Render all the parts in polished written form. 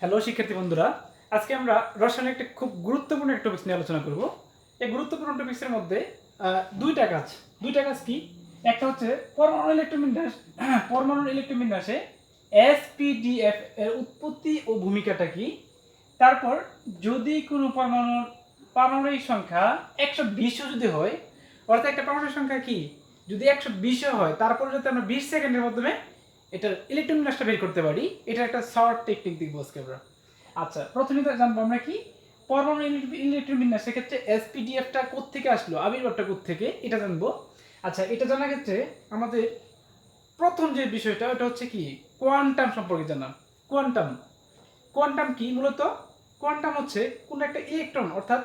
Hello শিক্ষার্থী বন্ধুরা, আজকে আমরা রসায়নের একটা খুব গুরুত্বপূর্ণ একটা টপিক নিয়ে আলোচনা করব। এই গুরুত্বপূর্ণ টপিক্সের মধ্যে দুইটা কাজ কি? একটা হচ্ছে পরমাণুর ইলেকট্রন বিন্যাসে এসপিডিএফ এর উৎপত্তি ও ভূমিকাটা কি। তারপর যদি কোনো পারমাণবিক সংখ্যা 120 যদি হয়, অর্থাৎ একটা পারমাণবিক সংখ্যা কি যদি 120 হয়, তারপর যদি আমরা 20 সেকেন্ডের মাধ্যমে এটার ইলেকট্রন বিন্যাসটা বের করতে পারি, এটা একটা শর্ট টেকনিক দেখবো আজকে আমরা। আচ্ছা, প্রথমে তো জানবো আমরা কি পরমাণু ইলেকট্রন বিন্যাস, সেক্ষেত্রে এসপিডিএফটা কোত্থেকে আসলো, আবির্ভাবটা কোত্থেকে, এটা জানবো। আচ্ছা, এটা জানার ক্ষেত্রে আমাদের প্রথম যে বিষয়টা ওটা হচ্ছে কি কোয়ান্টাম সম্পর্কে জানা। কোয়ান্টাম কোয়ান্টাম কি মূলত? কোয়ান্টাম হচ্ছে কোন একটা ইলেকট্রন, অর্থাৎ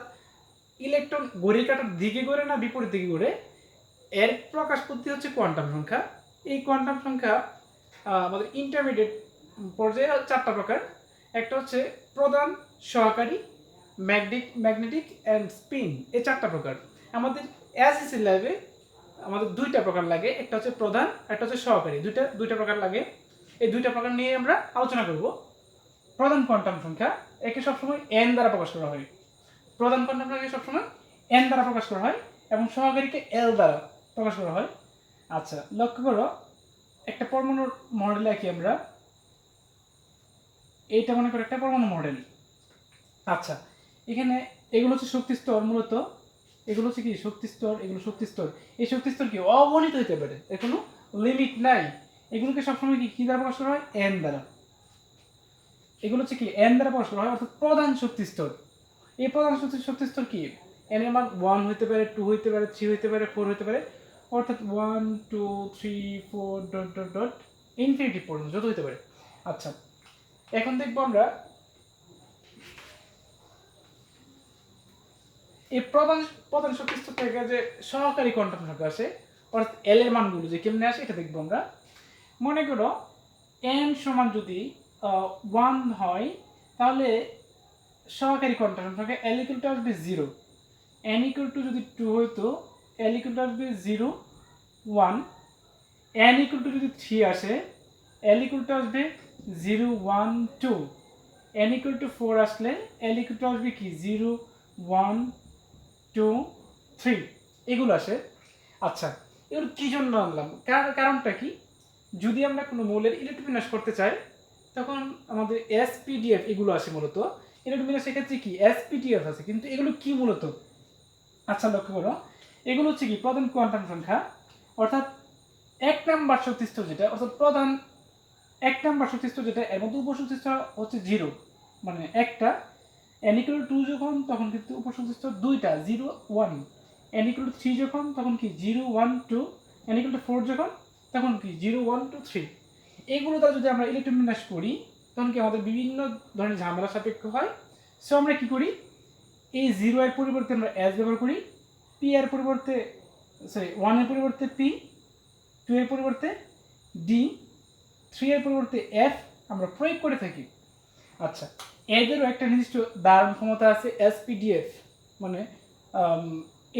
ইলেকট্রন ঘড়ির কাঁটার দিকে ঘোরে না বিপরীত দিকে ঘোরে, এর প্রকাশ পদ্ধতি হচ্ছে কোয়ান্টাম সংখ্যা। এই কোয়ান্টাম সংখ্যা আমাদের ইন্টারমিডিয়েট পর্যায়ে 4টা প্রকার। একটা হচ্ছে প্রধান, সহকারী, ম্যাগনেটিক অ্যান্ড স্পিন, এই 4টা প্রকার। আমাদের এসএসসি ল্যাবে আমাদের 2টা প্রকার লাগে, একটা হচ্ছে প্রধান, একটা হচ্ছে সহকারী, দুইটা প্রকার লাগে। এই 2টা প্রকার নিয়ে আমরা আলোচনা করব। প্রধান কোয়ান্টাম সংখ্যা একে সবসময় এন দ্বারা প্রকাশ করা হয়। প্রধান কোয়ান্টাম সংখ্যাকে সবসময় এন দ্বারা প্রকাশ করা হয় এবং সহকারীকে এল দ্বারা প্রকাশ করা হয়। আচ্ছা, লক্ষ্য করো, একটা পরমাণুর মডেল আঁকি আমরা। এইটা মনে করো একটা পরমাণু মডেল। আচ্ছা, এখানে এগুলো হচ্ছে শক্তি স্তর, মূলত এগুলো হচ্ছে কি শক্তি স্তর, এগুলো শক্তি স্তর। এই শক্তি স্তর কি অগণিত হইতে পারে, এর কোনো লিমিট নাই। এগুলোকে সবসময় কি দ্বারা প্রকাশ করা হয়? এন দ্বারা। এগুলো হচ্ছে কি এন দ্বারা প্রকাশ করা হয়, অর্থাৎ প্রধান শক্তি স্তর। এই প্রধান শক্তি স্তর কি এন এর মান 1 হইতে পারে, 2 হইতে পারে, 3 হইতে পারে, 4 হইতে পারে, অর্থাৎ 1 2 3 4 ডট ডট ডট ইনফিনিটি পর্যন্ত যত হইতে পারে। আচ্ছা, এখন দেখবো আমরা এই প্রধান প্রধান শক্তি স্তর থেকে যে সহকারী কোয়ান্টাম সংখ্যা আসে, অর্থাৎ এল এর মানগুলো যে কেমনে আসে, এটা দেখবো আমরা। মনে করো এন সমান যদি 1 হয়, তাহলে সহকারী কোয়ান্টাম সংখ্যা এল ইকুয়াল টু আসবে 0। এন ইকুয়াল টু যদি 2 হইতো, এল ইকুয়াল টু আসবে 0 1। এন ইকুয়াল টু যদি 3 আসে, এল ইকুয়াল টু আসবে 0 1 2। এন ইকুয়াল টু 4 আসলে এল ইকুয়াল টু আসবে কি 0 1 2 3, এগুলো আসে। আচ্ছা, এগুলো কি জন্য আনলাম, কারণটা কি? যদি আমরা কোনো মৌলের ইলেকট্রন বিন্যাস করতে চাই, তখন আমাদের এসপিডিএফ এগুলো আসে মূলত। ইলেকট্রন বিন্যাস সেক্ষেত্রে কি এসপিডিএফ আছে, কিন্তু এগুলো কি মূলত? আচ্ছা, লক্ষ্য করো, এগুলো হচ্ছে কি প্রধান কোয়ান্টাম সংখ্যা, অর্থাৎ 1 নাম্বার শক্তি স্তর যেটা, অর্থাৎ প্রধান 1 নাম্বার শক্তি স্তর যেটা, এর মধ্যে উপশক্তি স্তর হচ্ছে 0, মানে একটা। n equal to 2 যখন, তখন কিন্তু উপশক্তি স্তর দুইটা 0 1। n equal to 3 যখন, তখন কি 0 1 2। n equal to 4 যখন, তখন কি 0 1 2 3। এগুলো দ্বারা যদি আমরা ইলেকট্রন বিন্যাস করি, তখন কি আমাদের বিভিন্ন ধরনের ঝামেলা সাপেক্ষ হয়। সো আমরা কি করি, এই 0 এর পরিবর্তে আমরা s ব্যবহার করি, p এর পরিবর্তে 1 এর পরিবর্তে p, 2 এর পরিবর্তে d, 3 এর পরিবর্তে f আমরা প্রয়োগ করে থাকি। আচ্ছা, এদেরও একটা নির্দিষ্ট ধারণ ক্ষমতা আছে এসপিডিএফ, মানে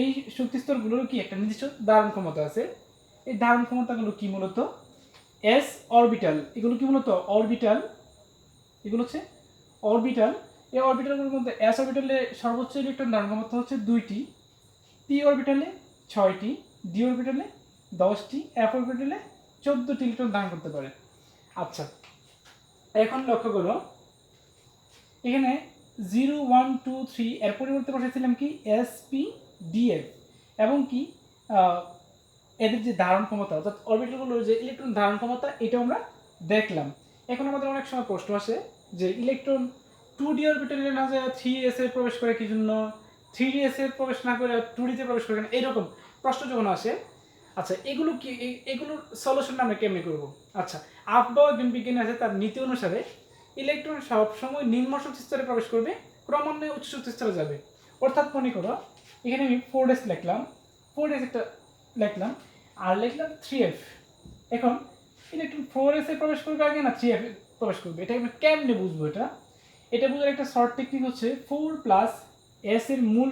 এই শক্তি স্তরগুলোর কি একটা নির্দিষ্ট ধারণ ক্ষমতা আছে। এই ধারণ ক্ষমতাগুলো কি মূলত এস অরবিটাল, এগুলো কি মূলত অরবিটাল, এগুলো হচ্ছে অরবিটাল। এই অরবিটালগুলোর মধ্যে এস অরবিটালে সর্বোচ্চ ইলেকট্রন ধারণ ক্ষমতা হচ্ছে 2টি, পি অরবিটালে 6টি, ডি অরবিটালে 10টি, এফ অরবিটালে 14টি ইলেকট্রন ধারণ করতে পারে। আচ্ছা, এখন লক্ষ্য করো, এখানে 0 1 2 3 এর পরিবর্তে বসাইছিলাম কি এসপিডিএফ, এবং কি এদের যে ধারণ ক্ষমতা, অর্থাৎ অরবিটালগুলোর যে ইলেকট্রন ধারণ ক্ষমতা, এটা আমরা দেখলাম। এখন আমাদের অনেক সময় প্রশ্ন আসে যে ইলেকট্রন 2d অরবিটালে না যায় 3s এ প্রবেশ করে কি জন্য, 3ds এ প্রবেশ না করে 2d তে প্রবেশ করে কেন, এরকম প্রশ্ন যখন আসে। আচ্ছা, এগুলো কি, এগুলোর সলিউশনটা আমরা কেমনে করব? আচ্ছা, আফবাউ বিজ্ঞানী আছে, তার নীতি অনুসারে ইলেকট্রন সবসময় নিম্ন শক্তি স্তরে প্রবেশ করবে, ক্রমান্বয়ে উচ্চ শক্তি স্তরে যাবে। অর্থাৎ মনে করো, এখানে আমি 4s লিখলাম, 4s একটা লিখলাম, আর লিখলাম 3f। এখন ইলেকট্রন 4s এ প্রবেশ করবে আগে না 3f এ প্রবেশ করবে, এটা আমরা কেমনে বুঝবো? এটা বোঝার একটা শর্ট টেকনিক হচ্ছে 4 প্লাস s এর মূল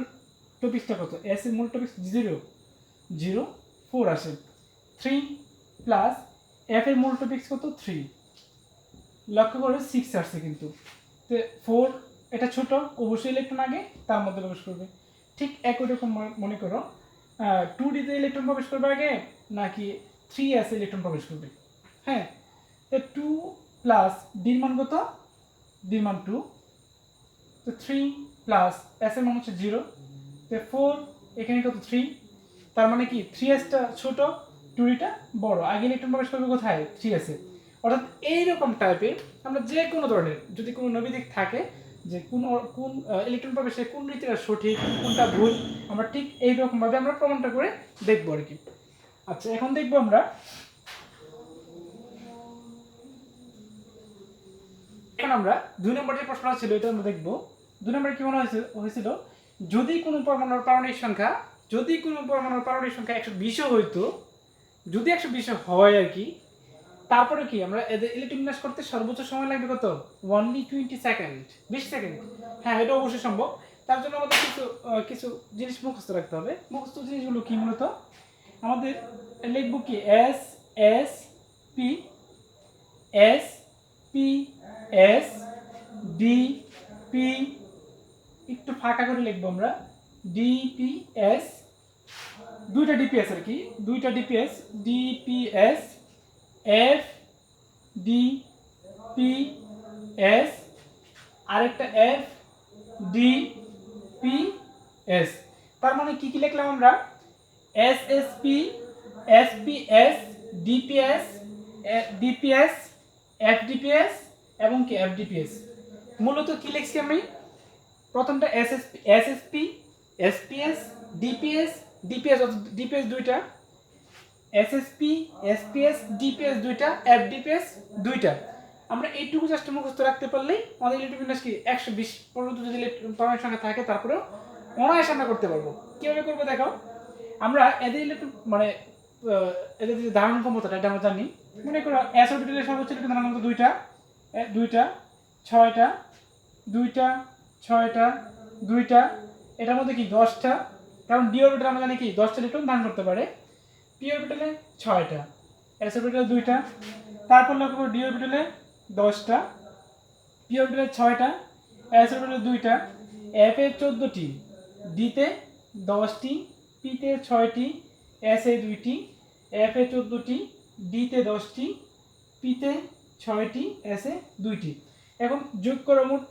টপিক্সটা কত, s এর মূল টপিক্স 0 0 4 আসে, 3 প্লাস f এর মূল টপিক্স কত 3, লক্ষ্য করে 6 আসছে কিন্তু। তো 4 এটা ছোট, অবশ্যই ইলেকট্রন আগে তার মধ্যে প্রবেশ করবে। ঠিক একই রকম মনে করো 2d তে ইলেকট্রন প্রবেশ করবে আগে নাকি 3s ইলেকট্রন প্রবেশ করবে। হ্যাঁ, তো 2 প্লাস ডির মান কত, ডির মান 2, তো 3 প্লাস s এর মান হচ্ছে 0, তো 4 এখানে কত 3, তার মানে কি 3s টা ছোট 2d টা বড়, আগে ইলেকট্রন প্রবেশ করবে কোথায় 3s এ। অর্থাৎ এইরকম টাইপের আমরা যে কোনো ধরনের যদি কোনো নৈবেদিক থাকে যে কোন কোন ইলেকট্রন প্রবেশে কোন রীতিটা সঠিক কোনটা ভুল, আমরা ঠিক এইরকম ভাবে আমরা প্রমাণটা করে দেখবো আর কি। আচ্ছা, এখন দেখবো আমরা এখন আমরা 2 নম্বর যে প্রশ্নটা ছিল এটা আমরা দেখবো। 2 নম্বরে কি মনে হয়েছিল যদি কোনো পরমাণুর পারমাণবিক সংখ্যা 120 হইতো, যদি 120 হয় আর কি, তারপরে কি আমরা এদের ইলেকট্রন বিন্যাস করতে সর্বোচ্চ সময় লাগবে কত, অনলি 20 সেকেন্ড, 20 সেকেন্ড। হ্যাঁ, এটা অবশ্যই সম্ভব। তার জন্য আমাদের কিছু জিনিস মুখস্থ রাখতে হবে। মুখস্থ জিনিসগুলো কি মূলত আমাদের লিখবো কি S S P S P S D P, একটু ফাঁকা করে লিখবো আমরা ডিপিএস, দুইটা ডিপিএস আর কি, দুইটা DPS DPS F D P S, আরেকটা এফ ডি পি এস। তার মানে কি কি লিখলাম আমরা S S P S P S DPS DPS FDPS এবং কি এফডিপিএস। মূলত কি লিখছি আমি, প্রথমটা SSP SSP SPS DPS DPS, DPS দুইটা, এসএসপি এসপিএস ডিপিএস দুইটা, এফডিপিএস দুইটা। আমরা এইটুকু জাস্ট মুখস্থ রাখতে পারলেই আমাদের ইলেকট্রন বিন্যাস কি 120 পর্যন্ত যদি পারমাণবিক সংখ্যা থাকে তারপরেও অনায়াসে আমরা করতে পারবো। কিভাবে করবো দেখো, আমরা এদের ইলেকট্রন মানে এদের যে ধারণ ক্ষমতাটা এটা আমরা জানি। মনে করো এস অরবিটালের সর্বোচ্চ ইলেকট্রন ধারণ ক্ষমতা দুইটা, দুইটা, ছয়টা, দুইটা, ছয়টা, দুইটা, এটার মধ্যে কি 10টা, কারণ ডি অরবিটাল আমরা জানি কি 10টা ইলেকট্রন ধারণ করতে পারে, পি অরবিটালে 6টা, এস অরবিটালে 2টা, তারপর লক্ষ্য করো ডি অরবিটালে 10টা, পি অরবিটালে 6টা, এস অরবিটালে 2টা, এফ এ 14টি, ডিতে 10টি, পিতে 6টি, এস এ 2টি, এফ এ 14টি, ডিতে 10টি, পিতে 6টি, এস এ 2টি। এখন যোগ করো মোট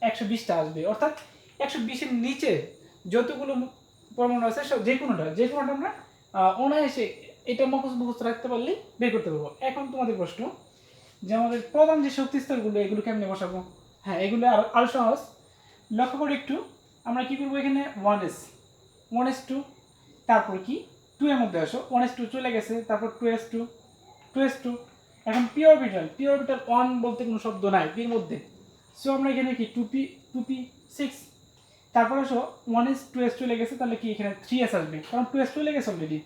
120টা আসবে। অর্থাৎ 120 এর নিচে যতগুলো পরমাণু আছে সব যে কোনোটা আমরা অনায়াসে এটা মুখস্থ রাখতে পারলেই বের করতে পারবো। এখন তোমাদের প্রশ্ন যে আমাদের প্রধান যে শক্তি স্তরগুলো এগুলো কেমনে বসাবো। হ্যাঁ, এগুলো আরো সহজ। লক্ষ্য করে একটু আমরা কি করবো, এখানে 1s 1s2, তারপর কি 2 এর মধ্যে আসো, 1s2 চলে গেছে, তারপর 2s2 2s2। এখন পি অরবিটাল 1 বলতে কোনো শব্দ নাই পি এর মধ্যে, সো আমরা এখানে কি 2p 6, তারপর আসো 1s 2s চলে গেছে, তাহলে কি এখানে 3s আসবে, কারণ 2s চলে গেছে অলরেডি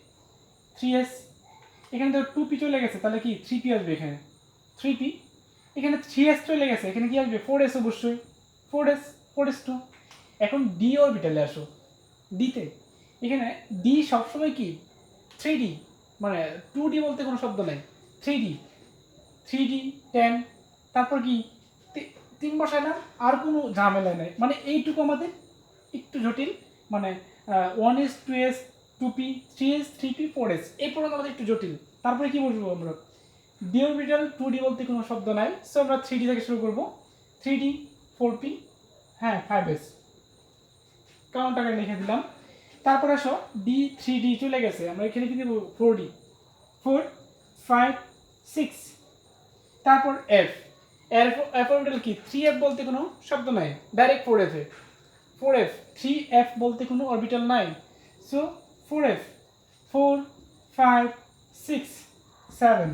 3s। এখানে তো 2p চলে গেছে, তাহলে কি 3p আসবে এখানে 3p। এখানে 3s চলে গেছে, এখানে কি আসবে 4s, অবশ্যই 4s 2। এখন ডি অরবিটালে আসো, ডিতে এখানে ডি সবসময় কি 3d, মানে 2d বলতে কোনো শব্দ নাই, 3d 10, তারপর কি 3 বসাইলাম, আর কোনো ঝামেলা নাই। মানে এইটুকু আমাদের একটু জটিল, মানে 1s 2s 2p 3s 3p 4s এই পর্যন্ত আমাদের একটু জটিল। তারপরে কি বলবো আমরা ডি অরবিটাল 2d বলতে কোনো শব্দ নাই, সো আমরা 3d থেকে শুরু করব, 3d 4p, হ্যাঁ 5s, কাউন্টারে লিখে দিলাম। তারপর আসো ডি 3d চলে গেছে, আমরা এখানে কি দেব 4d 4 5 6, তারপর এফ এফ অরবিটাল কি 3f বলতে কোনো শব্দ নাই, ডাইরেক্ট 4f 3f বলতে কোনো অরবিটাল নাই, সো 4f 4 5 6 7।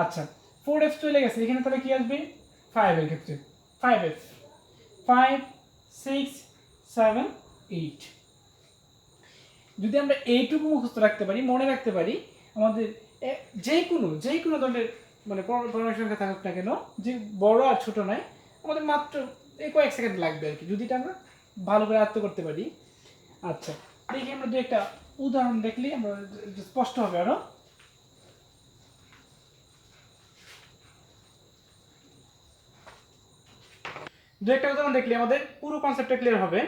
আচ্ছা, 4f চলে গেছে, এখানে তাহলে কি আসবে 5 এর ক্ষেত্রে 5f 5 6 7 8। যদি আমরা এইটুকু মুখস্থ রাখতে পারি, মনে রাখতে পারি, আমাদের যে কোনো ধরনের মানে পরমাণু সংখ্যা থাকুক না কেন, যে বড় আর ছোট নাই, আমাদের মাত্র কয়েক সেকেন্ড লাগবে আর কি, যদি এটা আমরা ভালো করে আয়ত্ত করতে পারি। আচ্ছা, দেখি আমরা দু একটা উদাহরণ দেখলে আমরা স্পষ্ট হবে আরো। দু একটা উদাহরণ দেখলে আমাদের পুরো কনসেপ্টটা ক্লিয়ার হবে।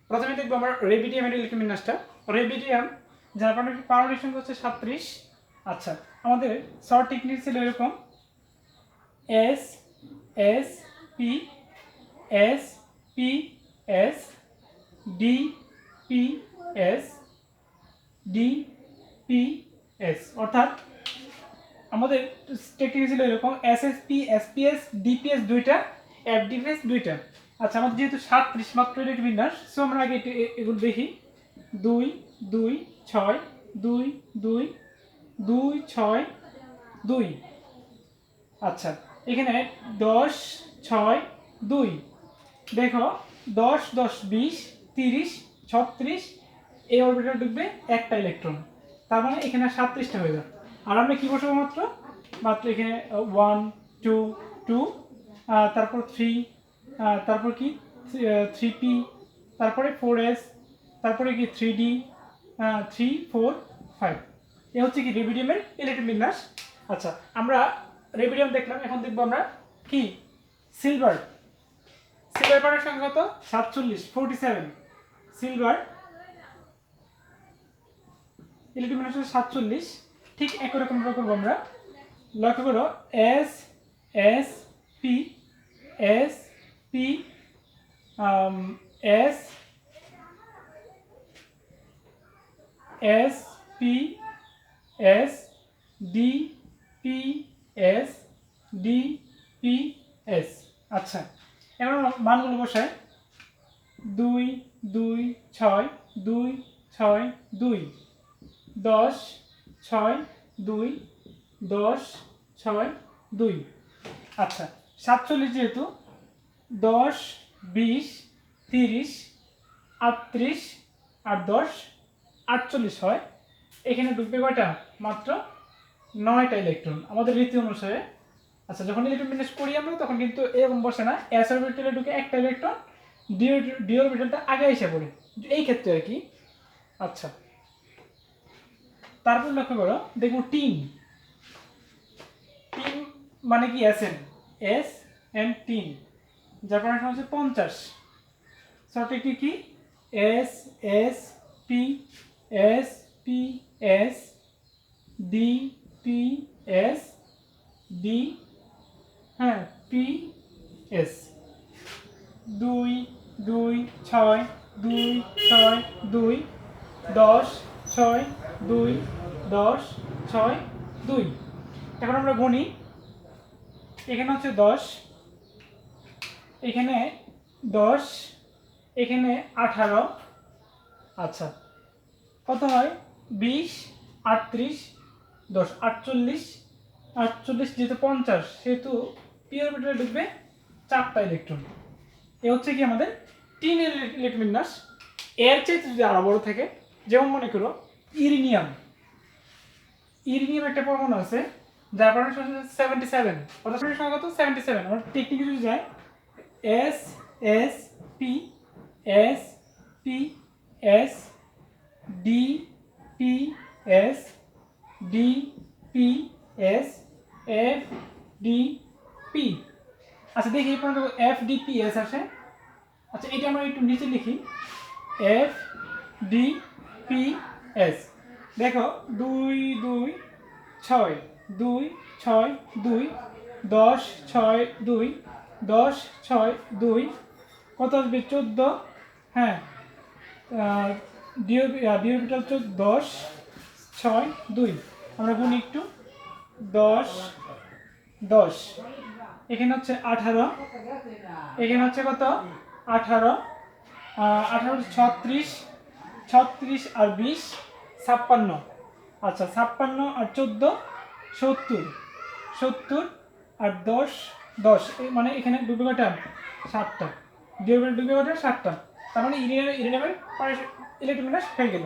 প্রথমে দেখবো আমরা রেবিডিয়াম এর ইলেকট্রন বিন্যাসটা। রেবিডিয়াম যার পারমাণবিক সংখ্যা হচ্ছে 37। আচ্ছা, আমাদের শর্ট টেকনিক ছিল এরকম S S P S P S D P S D P S, অর্থাৎ আমাদের টেকনিক ছিল এরকম এসএসপি এসপিএস ডিপিএস দুইটা, এফডিপিএস দুইটা। আচ্ছা, আমাদের যেহেতু 37 মাত্র ইলেকট্রন বিন্যাস, সো আমরা আগে এগুলো দেখি। 2 2 6 2 2 2 6 2। আচ্ছা, এখানে 10 6 2। দেখো 10 10 20 30 36, এই অরবিটাল ঢুকবে একটা ইলেকট্রন, তার মানে এখানে 37টা হয়ে যাবে। আর আমরা কি বসাবো মাত্র মাত্র এখানে 1 2 2, তারপর 3, তারপর কি 3p, তারপরে 4s, তারপরে কি 3d, 3 4 5। এ হচ্ছে কি রেবিডিয়ামের ইলেকট্রন বিন্যাস। আচ্ছা, আমরা রেবিডিয়াম দেখলাম, এখন দেখবো আমরা কি সিলভার। সিলভার পাওয়ার সংখ্যা কত? 47। সিলভার ইলেকট্রন বিন্যাস 47। ঠিক একই রকম করবো আমরা। লক্ষ্য করো S S P S P S S P S D P S D P S. আচ্ছা, এবার মানগুলো বসায় 2 2 6 2 6 2 10 6 2 10 6 2। আচ্ছা, 47 যেহেতু 10 20 30 38 আর 10 48 হয়, এখানে ঢুকবে কয়টা? মাত্র 9টা ইলেকট্রন আমাদের রীতি অনুসারে। আচ্ছা, যখন ইলেকট্রন বিন্যাস করি আমরা তখন কিন্তু এরকম বসে না, এস অরবিটালে ঢুকে একটা ইলেকট্রন, ডি অরবিটালটা আগে এসে পড়ে, এই ক্ষেত্রে আর কি। আচ্ছা, তারপর লক্ষ্য করো দেখো টিন। টিন মানে কি এসএন, এস এন টিন, যার পরিমাণ হচ্ছে 50। সঠিক কি S S P S P S D P S D, হ্যাঁ পি এস। 2 2 6 2 6 2 10 6 2 10 6 2। এখন আমরা গুনি, এখানে হচ্ছে 10, এখানে 10, এখানে 18। আচ্ছা, কত হয়? 20 38 10 48 48, যেহেতু 50 সেহেতু পি অরবিটালে ঢুকবে 4টা ইলেকট্রন। এ হচ্ছে কি আমাদের টিন ইলেকট্রন বিন্যাস। এর চেয়ে যদি আরো বড় থাকে, যেমন মনে করো ইউরেনিয়াম। ইউরেনিয়াম একটা পরমাণু আছে যার পরমাণু সংখ্যা 77, অর্থাৎ সংখ্যা কত? 77। আমরা টেকনিকে যদি যাই S S P S P S D P S D P S F D P. আচ্ছা, দেখি এই পর্যন্ত এফ ডি পি এস আসে। আচ্ছা, এটা আমরা একটু নিচে লিখি, এফ ডি পি এস। দেখো 2 2 6 2 6 2 10 6 2 10 6 2, কত আসবে? 14। হ্যাঁ, ডি অরবিটাল 10 6 2। আমরা গুনি একটু, 10 10, এখানে হচ্ছে 18, এখানে হচ্ছে কত? 18 18 36 36 আর 20 56। আচ্ছা, 56 আর 14 70 70 আর 10 10, মানে এখানে ডুবে কয়টা? 7টা। ডি অরবিটাল ডুবে কয়টা? 7টা। তার মানে ইউরেনিয়ামের ইলেকট্রন বিন্যাস হয়ে গেল।